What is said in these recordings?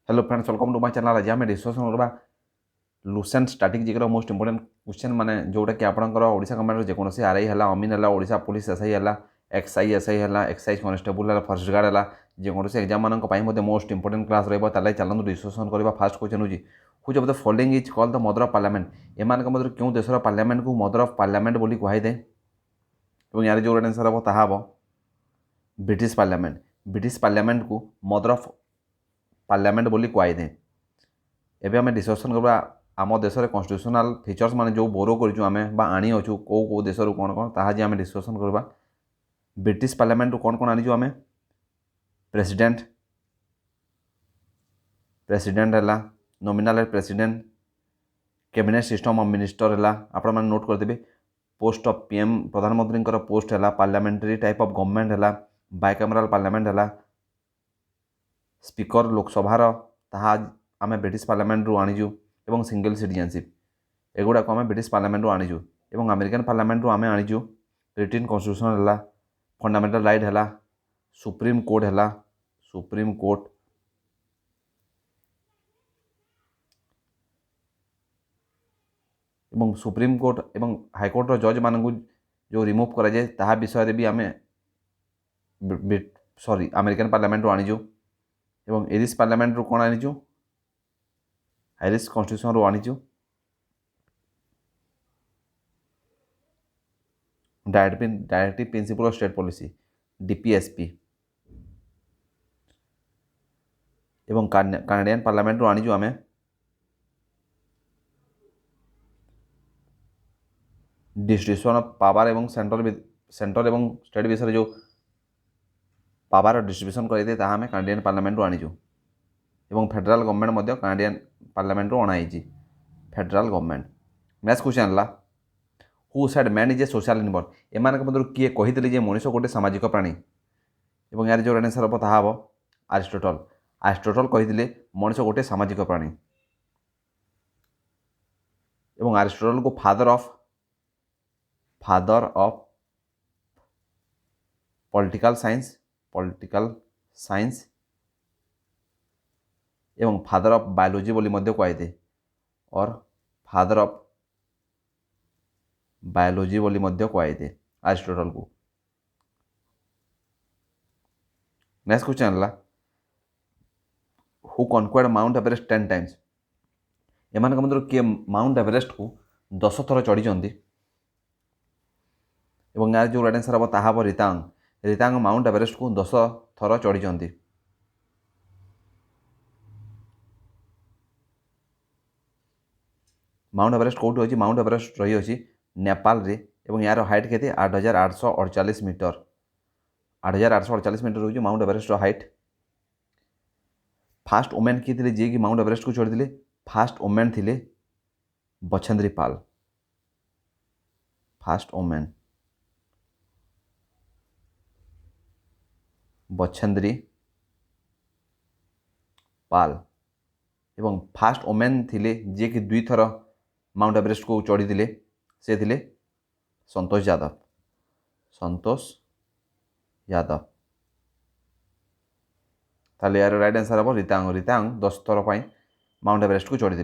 Hello friends, welcome to my channel. आज आम discussion करवा Lucent static GK most important question माने जोटा कि आपंकर ओडिशा गवर्नमेंट जेकोसी आरआई है, अमीन है, ओडिशा पुलिस एसआई है, एक्सआई एसआई है, एक्साइज कनेस्टेबल है, फॉरेस्ट गार्ड है, जेकोसी एग्जाम मान मोस्ट इंपोर्टेंट क्लास रही चलते डिस्कसन करवा। First question who of the following is called the mother of parliament. एम मध्य क्यों देशर पार्लियामेंट को मदर ऑफ पार्लियामेंट बोली कहुए। यार जो आंसर हम ताहा ब्रिटिश पार्लियामेंट। ब्रिटिश पार्लियामेंट को मदर ऑफ पार्लियामेंट बोली कहुए। एबे आम डिस्कसन करवा आम देश कन्स्टिट्यूशनल फीचर्स माने जो बोरो करें आनी अच्छु कौ देश कौन कौन ताहा आम डिस्कसन करवा। ब्रिटिश पार्लियामेंट कौन कौन आनीचु आम प्रेसिडेंट प्रेसिडेंट है, nominal president, cabinet system of minister है। आपण मैंने नोट करदे पोस्ट ऑफ पीएम प्रधानमंत्री पोस्ट है, पार्लियामेंट्री टाइप ऑफ गवर्नमेंट है, बायकैमराल पार्लियामेंट है, स्पीकर लोकसभार ताहा आम ब्रिटिश पार्लियामेंट रू आनीचु एवं सिंगल सिटीजनशिप एगुड़ाक आम ब्रिटिश पार्लियामेंट रू आनीचु एवं अमेरिकन पार्लियामेंट रू आम आनीचु रिटन कन्स्टिट्यूशन है, फंडामेंटल राइट है, सुप्रीम कोर्ट है, सुप्रीम कोर्ट एवं सुप्रीम कोर्ट एवं हाईकोर्टर जज मानू जो रिमूव कराए ताहा विषय भी आम सॉरी अमेरिकन पार्लियामेंट रू आनीचु एवं एरिश पार्लियामेंट रू कौन आनीचु आयरिश कन्स्टिट्यूशन रू आनीचु directive principle of state policy DPSP एवं कनाडियन पार्लियामेंट रू आनीचु आम डिस्ट्रीब्यूशन ऑफ पावर एवं सेंटर एवं स्टेट विषय जो पावर डिस्ट्रीब्यूशन करते आम कनाडियन पार्लियामेंट रू आनीचु एवं फेडरल गवर्नमेंट कनाडियन पार्लियामेंट रू अणाई फेडरल गवर्नमेंट। नेक्स्ट क्वेश्चन है who said man is a social animal. एम मध्य किए कही मनीष गोटे सामाजिक प्राणी एवं यार जो आंसर हम ताहा अरिस्टोटल। अरिस्टोटल कही मनीष गोटे सामाजिक प्राणी एवं अरिस्टोटल को फादर ऑफ पॉलिटिकल साइंस एवं फादर ऑफ बायोलॉजी बोली कहुए और फादर ऑफ बायोलॉजी बोली कहुए अरिस्टोटल को। नेक्स्ट क्वेश्चन है who conquered Mount Everest 10 times. एम मध्य किए माउंट एवरेस्ट को 10 थर चढ़ी एवं यार जो आंसर हम ताहा रितांग माउंट एवरेस्ट को 10 थर चढ़ी। माउंट एवरेस्ट कौट अच्छी माउंट एवरेस्ट रही अच्छी नेपाल रे एवं यार हाइट के 8848 मीटर 8848 मीटर रोज Mount Everest height. First woman किए थे जी कि माउंट एवरेस्ट को चढ़ी फास्ट ओमेन थिले बछेंद्री पाल। फास्ट ओमेन बछेंद्री पाल एवं फास्ट ओमेन थिले जी कि 2 थर माउंट एवरेस्ट को चढ़ी से थिले संतोष यादव। ताले यार राइट आंसर हम रितांग 10 थर माउंट एवरेस्ट को चढ़ी।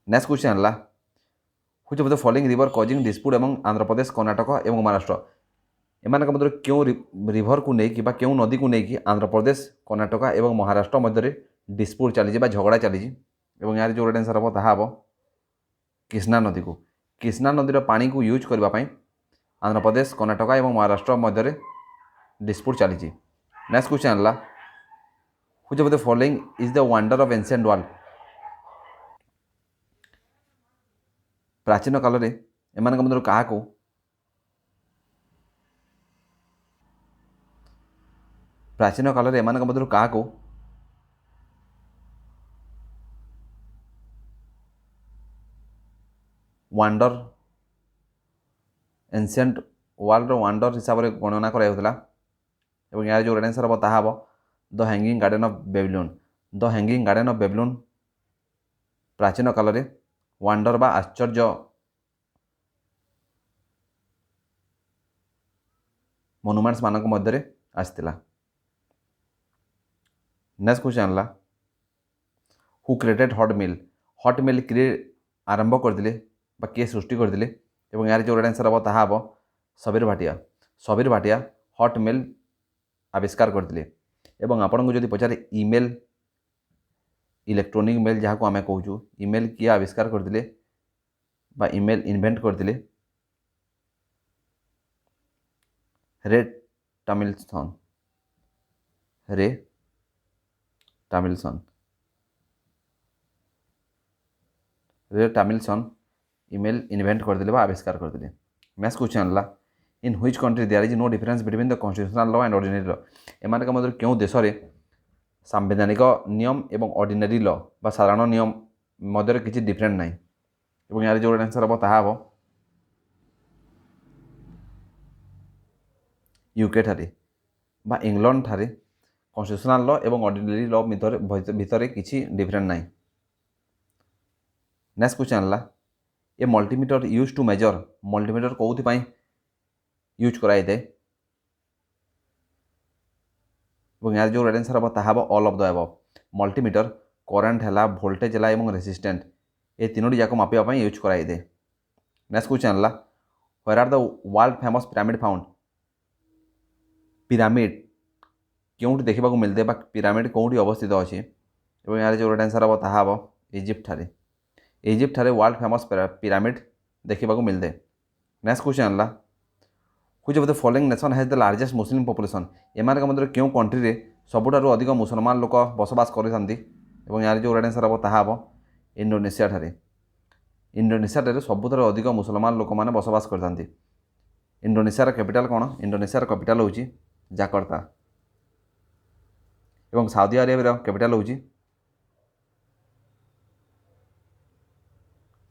नेक्स्ट क्वेश्चन है which of the following river causing dispute एवं आंध्र प्रदेश कर्नाटक एवं महाराष्ट्र। एम मध्य क्यों रिभर को लेकिन क्यों नदी को लेकिन आंध्र प्रदेश कर्नाटक एवं महाराष्ट्र मध्य डिस्प्यूट चली झगड़ा चली यार जो आंसर हम ताहा कृष्णा नदी को। कृष्णा नदीर पानी को यूज करने आंध्र प्रदेश कर्नाटक एवं महाराष्ट्र मध्य डिस्प्यूट चली। नेक्स्ट क्वेश्चन है which of the following is the wonder of ancient world. प्राचीन काल में एम मध्य क्या प्राचीन काल में एम मध्य क्या वंडर एंशिएंट वर्ल्ड वंडर हिसाब से गणना कराउला एवं यार जो आंसर हम ताहा the hanging garden of Babylon. The hanging garden of Babylon प्राचीन काल में वंडर बा आश्चर्य मोनुमेंट्स मानक मध्य आसला। नेक्स्ट क्वेश्चन है हु क्रिएटेड हट मिल क्रिएट आरंभ करते किए सृष्टि करते यार जो आंसर हम ताहा हम सबीर भाटिया हट मेल आविष्कार करते आपन को जदि पचारे ईमेल इलेक्ट्रोनिक मेल जहाँ को आम कहूँ ईमेल किए आविष्कार करते ईमेल इन्वेंट करते रे टमिल्सन ईमेल इन्वेंट करते आविष्कार करते। नेक्स्ट क्वेश्चन है in which country there is no difference between the constitutional law and ordinary law एमान के मध्य क्यों देश में सांविधानिक नियम एवं ऑर्डिनरी लॉ बा साधारण नियम मध्य किसी डिफरेंट ना यार जो आंसर हम ताहा हम यूके ठारे बा इंग्लैंड ठारे कॉन्स्टिट्यूशनल लॉ एवं ऑर्डिनरी लॉ भितर किसी डिफरेंट ना। नेक्स्ट क्वेश्चन है a multimeter use to measure multimeter कौन यूज कराई दे यार जो आंसर हम ताहा all of the above multimeter current है वोल्टेज है और रेसिस्टेंट ये तीनोटी जाक मापिया यूज कराई दे। नेक्स्ट क्वेश्चन है where are the world famous pyramid found pyramid क्योंटी देखा मिलते पिरामिड कौटी अवस्थित अच्छे यार जो आंसर हम ताहा हम इजिप्ट ठारे वर्ल्ड फेमस पिरामिड देखा मिलते। नेक्स्ट क्वेश्चन है which of the following nation has the largest Muslim population एमान मध्य क्यों कंट्री रे सबुठारु अधिक मुसलमान लोक बसवास करते यार जो आंसर हम ताहा हम इंडोनेशिया ठारे सबुठारु अधिक मुसलमान लोक मैंने बसवास करते। इंडोनेशियार कैपिटल कौन इंडोनेशियार कैपिटल हूँ जाकर्ता एवं साउदी अरेबिया कैपिटल हूँ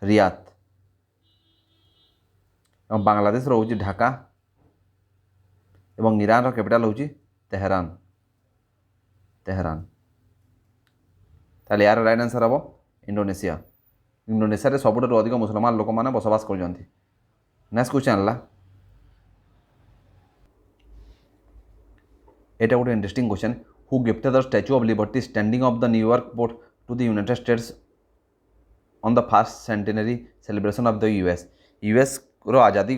रियाद एवं बांग्लादेश हूँ ढाका एवं ईरान कैपिटल हूँ तेहरान ताले यार राइट आंसर हम इंडोनेशिया सबुठारु अधिक मुसलमान लोक मैंने बसवास कर। नेक्स्ट क्वेश्चन है एटा गोटे interesting question who gifted the Statue of Liberty standing of the New York port to the United States on the first centenary celebration of the US रो आज़ादी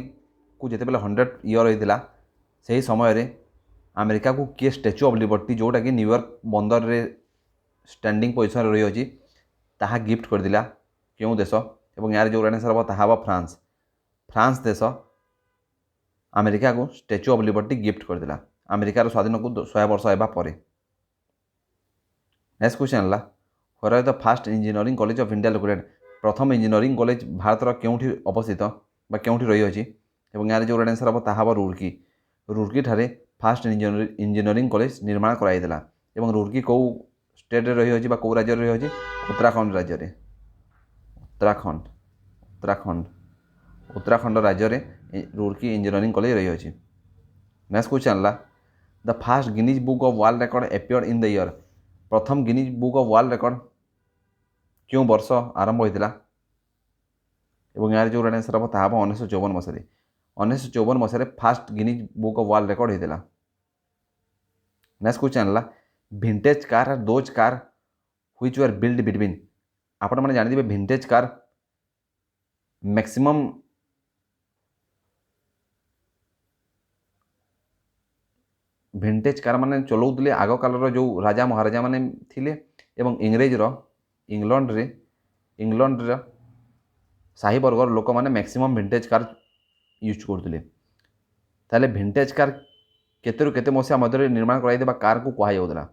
को जिते 100 ईयर होता से ही समय रे अमेरिका को किए स्टैच्यू ऑफ लिबर्टी जोटा कि न्यूयॉर्क बंदर रे स्टैंडिंग पोजिशन रही अच्छी ताहा गिफ्ट कर दिला क्यों देश यार जो आंसर हम ताहा फ्रांस देश अमेरिका को स्टैच्यू ऑफ लिबर्टी गिफ्ट कर दिला अमेरिकार स्वाधीन को 100 वर्ष होगा पर। नेक्स्ट क्वेश्चन है where are the first engineering college of India located प्रथम इंजीनियरिंग कॉलेज भारतर क्योंठी अवस्थित क्योंठी रही अच्छी यार जो आंसर हम ताहा रुड़की ठारे फर्स्ट इंजीनियरिंग कॉलेज निर्माण कराइला रुड़की कौ स्टेट रही अच्छी कौ राज्य रही अच्छी उत्तराखंड राज्य में उत्तराखंड राज्य में रुड़की इंजीनियरिंग कॉलेज रही अच्छी। नेक्स्ट क्वेश्चन है the first Guinness book of world record appeared in the year प्रथम Guinness book of world record क्यों वर्ष आरंभ होता यार जो आंसर हम ताहा 1954 मसीह first Guinness book of world record होता। नेक्स्ट क्वेश्चन है vintage car are those car which were build between आपण मैंने जानी vintage car maximum vintage car मैंने चलाऊले आग कालर जो राजा महाराजा मैंने थिले एवं इंग्लैंड शाही वर्गर लोक मैंने मैक्सिमम भिंटेज कार यूज करते ताले भिंटेज कार केते केते मसीहा मध्य निर्माण कराइदेबा कार को कहुला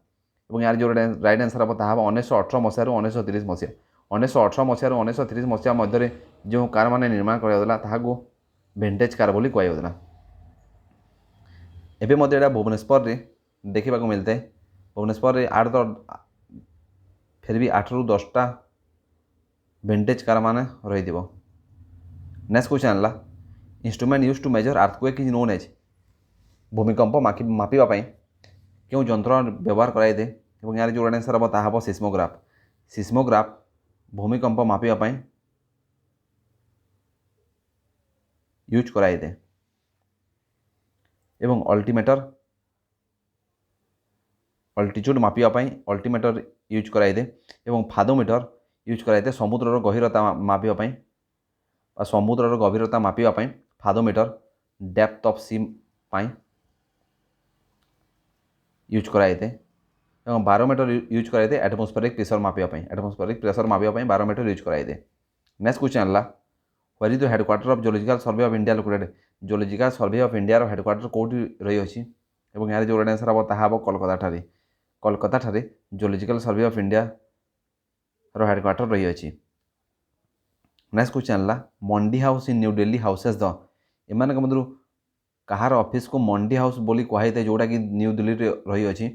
यार जो राइट आंसर हम ताहा 1918 मसीह 1930 मसीहा 1918 मसीह 1930 मसीहा मध्य जो कार मैंने निर्माण कराइला ताहाको भिंटेज कार बोली कहुला। एबे मध्य एटा भुवनेश्वर रे देखा मिलता है भुवनेश्वर रे 8 फिर भी 8 ରୁ 10टा भिंटेज कार मान रही। नेक्स्ट क्वेश्चन है instrument use to measure earthquake is known as भूमिकंप मापिबा क्यों यंत्र व्यवहार कराई दे यार जो आंसर हम ताहा सिस्मोग्राफ भूमिकंप मापिबा यूज कराई दे एवं अल्टीमीटर अल्टीट्यूड मापिया अल्टीमीटर यूज कराइदे एवं फादोमीटर यूज कराइदे समुद्रर गभीरता मापिया समुद्रर गभीरता मापिया fathometer depth of sea use कराइदे एवं बारोमीटर यूज कराइदे एटमोस्फेरिक प्रेशर मापिया एटमोस्फेरिक प्रेशर मापिया बारोमीटर यूज कराइदे। नेक्स्ट क्वेश्चन है where is the headquarter of Geological Survey of India located Geological Survey of India रो हेडक्वार्टर कोठी रही अछि एवं यार जो आंसर हम ताहा हम कोलकाता ठारे जियोलॉजिकल सर्वे ऑफ इंडिया रो हेडक्वार्टर रही अछि। नेक्स्ट क्वेश्चन है Mandi House in New Delhi houses the एमान मध्य कहार ऑफिस को मंडी हाउस बोली कहुए जोटा कि न्यू दिल्ली रही अछि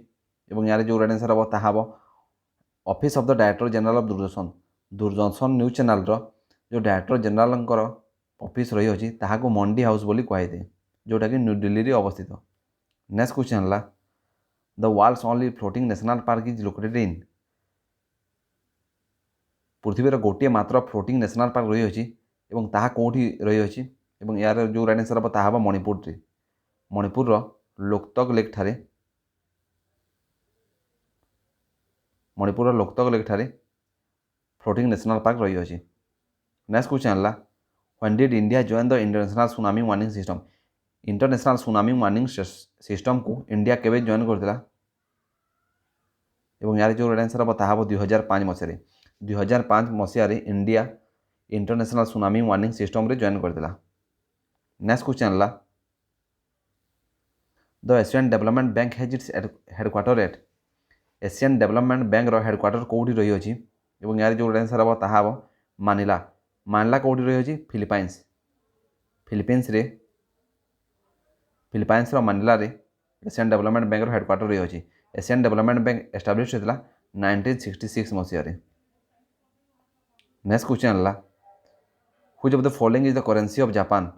एवं यार जो आंसर हम ताहा हम office of the director general of Doordarshan news channel रो जो डायरेक्टर जनरल ऑफिस रही अछि ताहाको मंडी हाउस बोली कहुए जोटा कि न्यू दिल्ली रे अवस्थित। नेक्स्ट क्वेश्चन है the world's only floating national park is located in पृथ्वीर गोटे मात्र फ्लोटिंग नेशनल पार्क रही अछि एवं ताहा कोठी रही अछि एवं यार जो आंसर हम ताहा मणिपुर लोकतक लेक ठारे फ्लोटिंग नेशनल पार्क रही अछि। नेक्स्ट क्वेश्चन है when did India join the international tsunami warning system international tsunami warning system को इंडिया केवे जॉइन करथिला एवं यार जो आंसर हम ताहा 2005 मसीह India international tsunami warning system रे जॉइन करथिला। नेक्स्ट क्वेश्चन है the Asian Development Bank has its headquarter at Asian Development Bank रो हेडक्वार्टर कोठी रही अछि एवं यार जो आंसर हम ताहा हम मानिला कोठी रही अछि फिलीपाइंस रो मानिला रे एशियन डेवलपमेंट बैंक रो हेडक्वार्टर रही अछि। एशियन डेवलपमेंट बैंक एस्टाब्लिश होता 1966 मसीह। नेक्स्ट क्वेश्चन है which of the following is the currency of Japan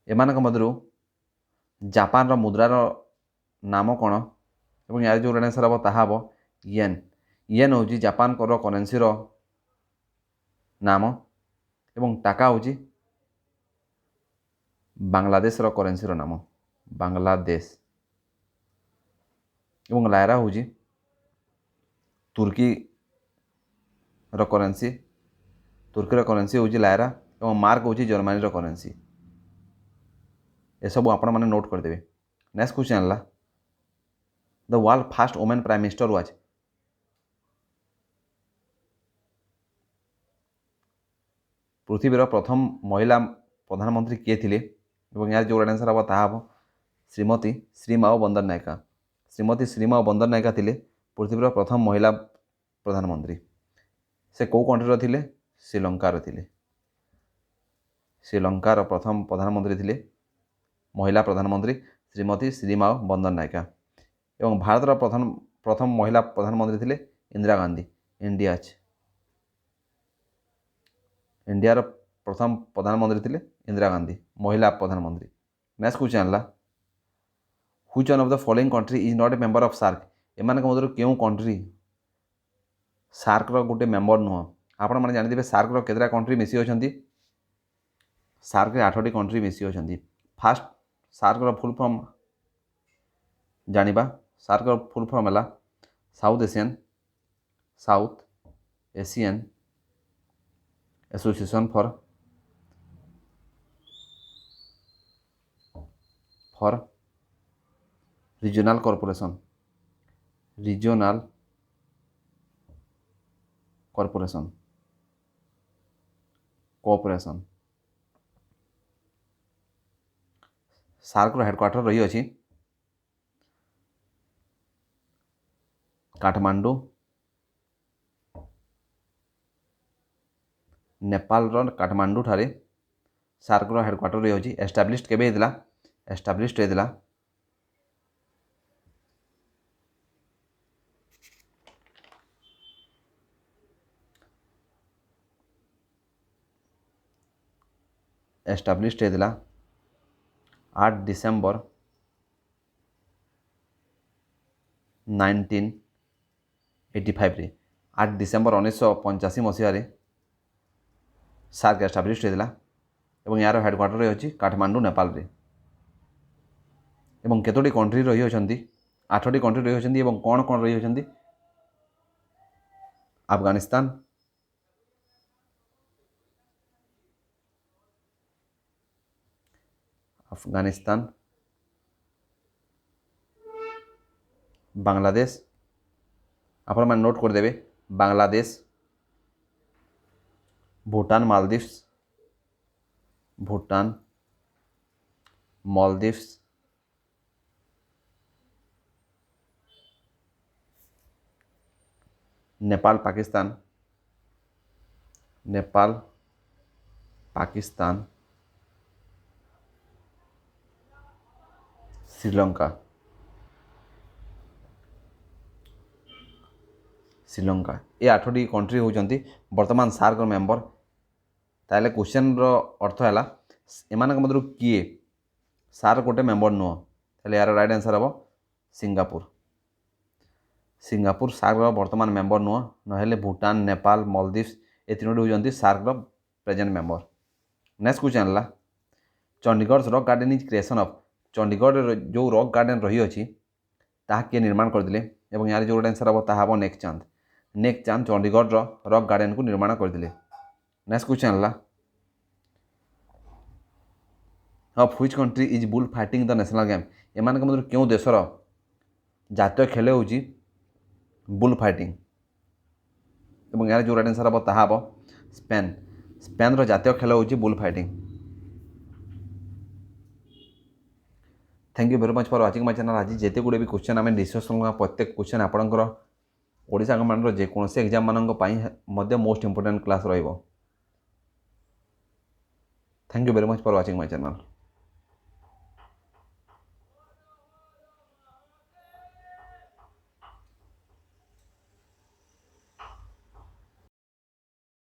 एमान मध्य जापान रो मुद्रार नाम कौन एवं यार जो आंसर हम ताहा हम येन हूँ जापान को करेंसी रो नाम एवं टाका हूँ बांग्लादेश रो करेंसी रो नाम बांग्लादेश एवं लायरा हूँ तुर्की रो करेंसी हूँ लायरा एवं मार्क हूँ जर्मनी रो करेंसी ये सब आपण मैंने नोट करदे। नेक्स्ट क्वेश्चन है the world first women prime minister was पृथ्वीर प्रथम महिला प्रधानमंत्री किए थिले एवं यार जो आंसर हम ताहा हम श्रीमती श्रीमाओ बंदर नायका थिले पृथ्वीर प्रथम महिला प्रधानमंत्री से कौ कंट्री थिले श्रीलंकार थिले श्रीलंकार प्रथम प्रधानमंत्री थिले महिला प्रधानमंत्री श्रीमती श्रीमाओ बंदर नायका एवं भारतर प्रथम महिला प्रधानमंत्री थिले इंदिरा गांधी इंडियार प्रथम प्रधानमंत्री थिले इंदिरा गांधी महिला प्रधानमंत्री। नेक्स्ट क्वेश्चन है which one of the following country is not a member of SAARC एमान मध्य क्यों कंट्री सार्क रो गोटे मेंबर नुह आपण मैंने जानिथे सार्क रो केतरा कंट्री मिसी अछंती सार्क रे 8टी कंट्री मिसी अछंती। फास्ट सार्क रो फुल फॉर्म जानिबा सार्क रो फुल फॉर्म है South Asian Association for Regional Corporation Cooperation SAARC रो हेडक्वार्टर रही अछि काठमांडू नेपाल रो काठमांडू ठारे सार्क रो हेडक्वार्टर रही अछि। एस्टाब्लिश्ड केबे हेतला एस्टाब्लिश्ड हेतला 8 डिसेम्बर 1985 रे 8 डिसेम्बर 1985 मसीह सार्क एस्टाब्लिश्ड होता एवं यार हेडक्वार्टर रही काठमांडू नेपाल रे एवं केतोटी कंट्री रही अछंती आठटी कंट्री रही होती और कौन कौन रही होती अफगानिस्तान अफगानिस्तान बांग्लादेश आपण मैंने नोट करदे बांग्लादेश भूटान मालदीव्स भूटान मालदीव्स नेपाल पाकिस्तान नेपाल पाकिस्तान श्रीलंका श्रीलंका ये 8टी कंट्री होती वर्तमान सार्क मेंबर ताले क्वेश्चन रो अर्थ है एमान मध्य किए सार्क गोटे मेंबर नुह ताले यार राइट आंसर हम सिंगापुर सिंगापुर सार्क वर्तमान मेंबर नुह ना भूटान नेपाल मालदीव्स ये 3टी होती SAARC present member. Next question है Chandigarh Rock Garden is creation of Chandigarh जो रॉक गार्डन रही अच्छी ताहा किए निर्माण करते और यार जो आंसर हम ताहा नेक चांद चंडीगढ़ रॉक गार्डन को निर्माण करते। नेक्स्ट क्वेश्चन है of which country is bull fighting the national game एमान मध्य क्यों देशर जातीय खेल हो बुल फाइटिंग और यार जो आंसर हम ताहा स्पेन स्पेन रो जातीय खेल हो bull fighting. Thank you very much for watching my channel. आज जिते गुड़े भी क्वेश्चन आम डिस्कसन प्रत्येक क्वेश्चन आपंकर ओडिशा गवर्नमेंट जेकोसी एग्जाम मानक मोस्ट इंपोर्टेंट क्लास रहिबो। Thank you very much for watching my channel.